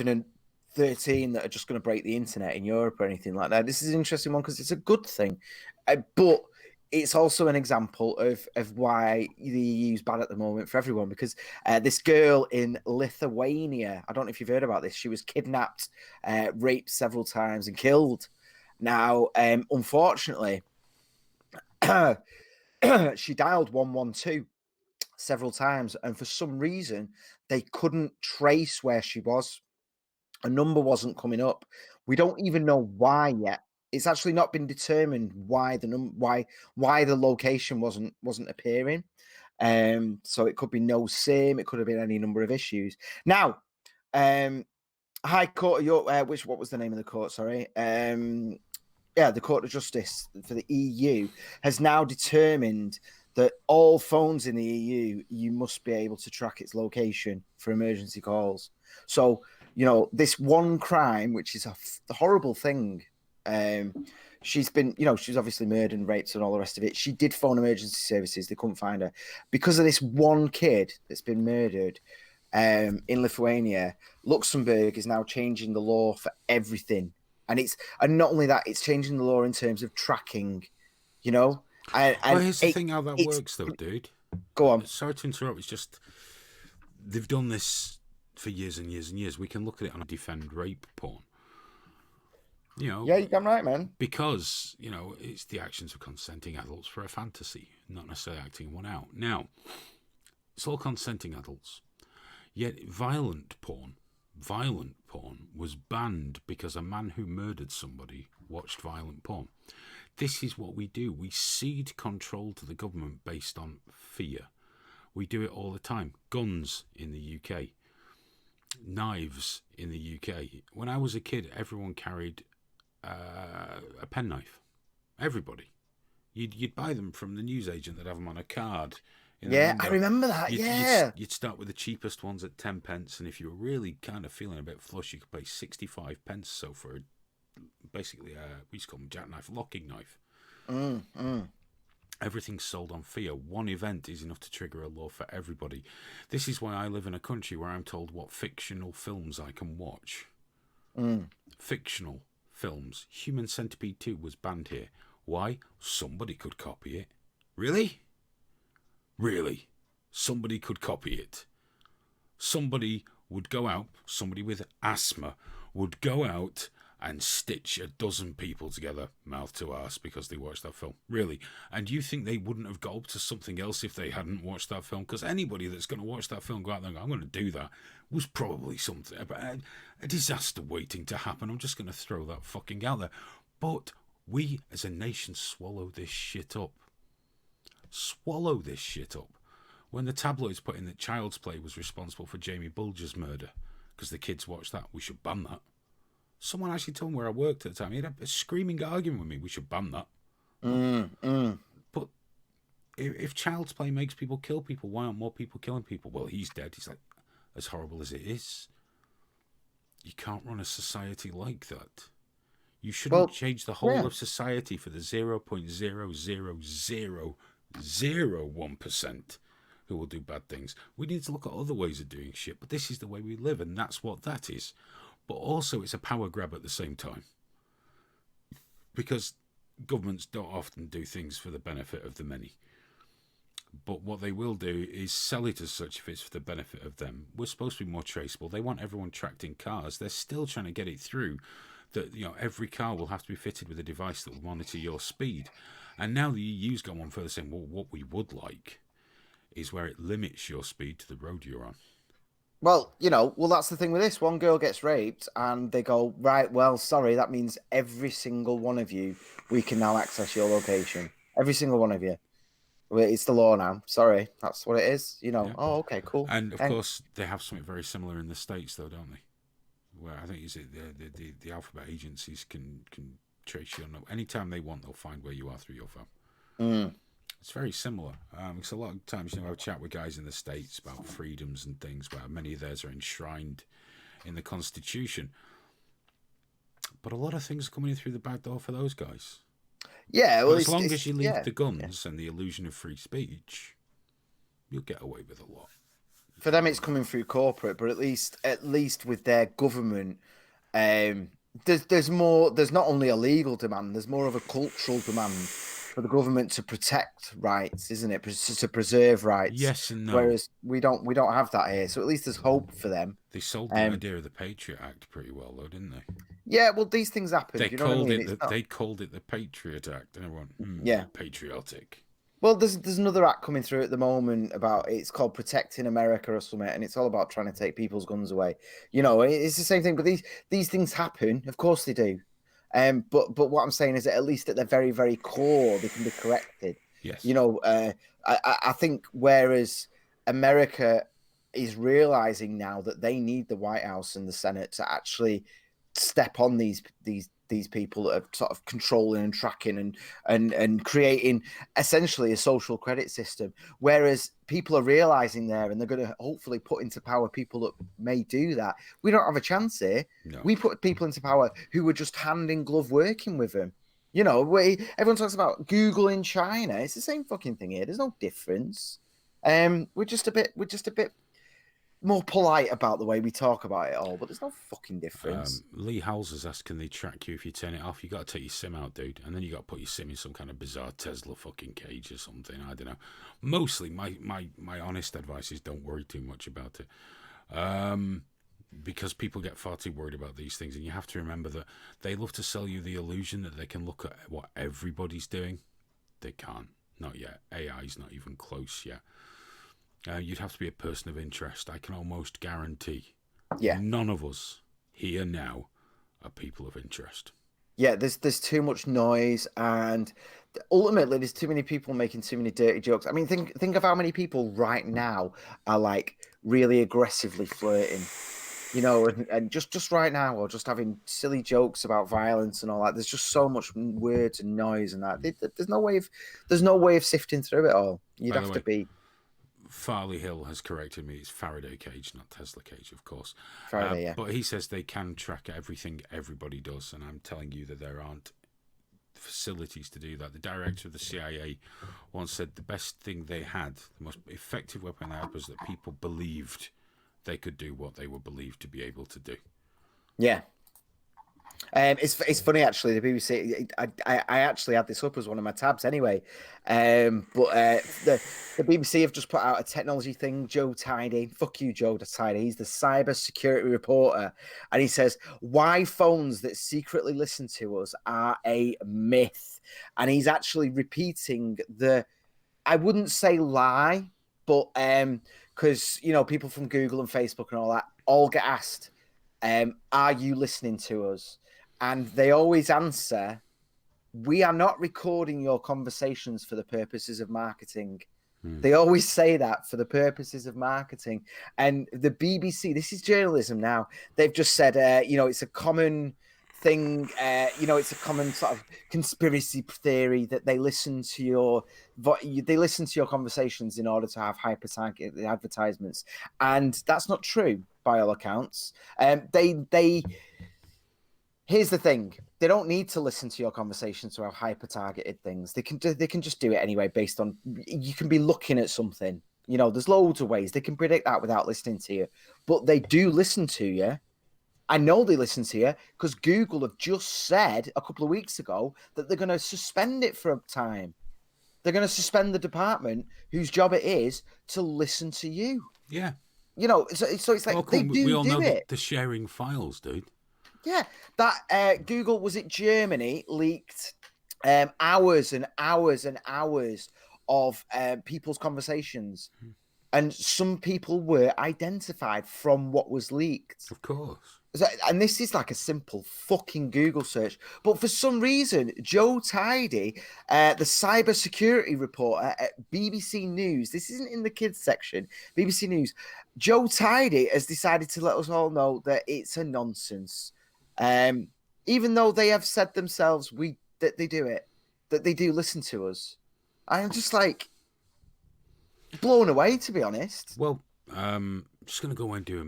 113 that are just going to break the internet in Europe or anything like that. This is an interesting one because it's a good thing, but it's also an example of why the EU is bad at the moment for everyone, because this girl in Lithuania, I don't know if you've heard about this, she was kidnapped, raped several times and killed. Now, unfortunately, she dialed 112 several times, and for some reason, they couldn't trace where she was. A number wasn't coming up. We don't even know why yet. It's actually not been determined why why the location wasn't appearing. So it could be no SIM. It could have been any number of issues. Now, High Court of York, what was the name of the court? Sorry. The Court of Justice for the EU has now determined that all phones in the EU, you must be able to track its location for emergency calls. So, this one crime, which is a horrible thing. She's obviously murdered and raped and all the rest of it. She did phone emergency services. They couldn't find her because of this one kid that's been murdered in Lithuania. Luxembourg is now changing the law for everything. And not only that, it's changing the law in terms of tracking, Well, here's the thing how that works, though, dude. Go on. Sorry to interrupt. It's just they've done this for years and years and years. We can look at it on defend rape porn. Yeah, you're damn right, man. Because, it's the actions of consenting adults for a fantasy, not necessarily acting one out. Now, it's all consenting adults. Yet violent porn was banned because a man who murdered somebody watched violent porn. This is what we do. We cede control to the government based on fear. We do it all the time. Guns in the UK. Knives in the UK. When I was a kid, everyone carried a penknife. Everybody. You'd buy them from the newsagent. They'd have them on a card. Yeah, I remember that. You'd start with the cheapest ones at 10 pence, and if you were really kind of feeling a bit flush, you could pay 65 pence. So for basically, we used to call them jackknife, locking knife. Everything's sold on fear. One event is enough to trigger a law for everybody. This is why I live in a country where I'm told what fictional films I can watch. Fictional films. Human Centipede 2 was banned here. Why? Somebody could copy it. Really? Really? Somebody could copy it. Somebody would go out, somebody with asthma would go out and stitch a dozen people together, mouth to arse, because they watched that film. Really? And you think they wouldn't have got up to something else if they hadn't watched that film? Because anybody that's going to watch that film, go out there and go, I'm going to do that, was probably something, a disaster waiting to happen. I'm just going to throw that fucking out there. But we as a nation swallow this shit up. Swallow this shit up. When the tabloids put in that Child's Play was responsible for Jamie Bulger's murder because the kids watched that, we should ban that. Someone actually told me where I worked at the time. He had a screaming argument with me. We should ban that. But if Child's Play makes people kill people, why aren't more people killing people? Well, he's dead. He's like, as horrible as it is, you can't run a society like that. You shouldn't change the whole of society for the 0.00001% who will do bad things. We need to look at other ways of doing shit, but this is the way we live, and that's what that is. But also it's a power grab at the same time, because governments don't often do things for the benefit of the many, but what they will do is sell it as such if it's for the benefit of them. We're supposed to be more traceable. They want everyone tracked in cars. They're still trying to get it through that every car will have to be fitted with a device that will monitor your speed. And now the EU's gone one further, saying, well, what we would like is where it limits your speed to the road you're on. Well, that's the thing with this. One girl gets raped and they go, right, well, sorry, that means every single one of you, we can now access your location. Every single one of you. It's the law now. Sorry, that's what it is. Yeah. Oh, okay, cool. And, of course, they have something very similar in the States, though, don't they? Where I think the alphabet agencies can trace your number. Anytime they want, they'll find where you are through your phone. It's very similar. Because a lot of times, I chat with guys in the States about freedoms and things, where many of theirs are enshrined in the Constitution. But a lot of things are coming in through the back door for those guys. Yeah, well, as long as you leave the guns and the illusion of free speech, you'll get away with a lot. For them, it's coming through corporate, but at least with their government, um, there's more. There's not only a legal demand. There's more of a cultural demand for the government to protect rights, isn't it? To preserve rights. Yes and no. Whereas we don't have that here. So at least there's hope for them. They sold the Um, idea of the Patriot Act pretty well, though, didn't they? yeah. Well, these things happen. They Do you know what I called mean? it It's the, not. they called it the Patriot Act, and everyone, Yeah. patriotic. Well, there's another act coming through at the moment about it's called Protecting America or something, and it's all about trying to take people's guns away. It's the same thing. But these things happen, of course they do. But what I'm saying is that at least at their very very core, they can be corrected. Yes. You know, I think whereas America is realizing now that they need the White House and the Senate to actually step on these people that are sort of controlling and tracking and creating essentially a social credit system. Whereas people are realizing there, and they're going to hopefully put into power people that may do that. We don't have a chance here. No. We put people into power who were just hand in glove working with them. Everyone talks about Google in China. It's the same fucking thing here. There's no difference. We're just a bit more polite about the way we talk about it all, but there's no fucking difference. Lee Howell's asked, can they track you if you turn it off? You got to take your SIM out, dude, and then you got to put your SIM in some kind of bizarre Tesla fucking cage or something. I don't know. Mostly, my honest advice is don't worry too much about it, because people get far too worried about these things, and you have to remember that they love to sell you the illusion that they can look at what everybody's doing. They can't. Not yet. AI's not even close yet. You'd have to be a person of interest. I can almost guarantee Yeah. none of us here now are people of interest. Yeah, there's too much noise, and ultimately there's too many people making too many dirty jokes. I mean, think of how many people right now are like really aggressively flirting, and just right now, or just having silly jokes about violence and all that. There's just so much words and noise and that. There's no way of sifting through it all. You'd By the have to way, be Farley Hill has corrected me. It's Faraday cage, not Tesla cage, of course. Friday, yeah. But he says they can track everything everybody does, and I'm telling you that there aren't facilities to do that. The director of the CIA once said the best thing they had, the most effective weapon they had, was that people believed they could do what they were believed to be able to do. Yeah. It's funny actually. The BBC. I actually had this up as one of my tabs anyway. But the BBC have just put out a technology thing. Joe Tidy, fuck you, Joe Tidy. He's the cyber security reporter, and he says why phones that secretly listen to us are a myth. And he's actually repeating I wouldn't say lie, but because people from Google and Facebook and all that all get asked, are you listening to us? And they always answer, we are not recording your conversations for the purposes of marketing. They always say that for the purposes of marketing. And the BBC, this is journalism now, they've just said, it's a common thing, it's a common sort of conspiracy theory that they listen to your conversations in order to have hyper-targeted advertisements. And that's not true by all accounts. Here's the thing: they don't need to listen to your conversations to have hyper-targeted things. They can just do it anyway, based on you can be looking at something. There's loads of ways they can predict that without listening to you, but they do listen to you. I know they listen to you because Google have just said a couple of weeks ago that they're going to suspend it for a time. They're going to suspend the department whose job it is to listen to you. Yeah. So it's like Well, they we all do know it. the sharing files, dude. Yeah, that Google, was it Germany, leaked hours and hours and hours of people's conversations, and some people were identified from what was leaked. Of course. And this is like a simple fucking Google search, but for some reason, Joe Tidy, the cybersecurity reporter at BBC News, this isn't in the kids section, BBC News, Joe Tidy has decided to let us all know that it's a nonsense. Even though they have said themselves that they do it, that they do listen to us. I'm just like blown away, to be honest. Well, just going to go and do a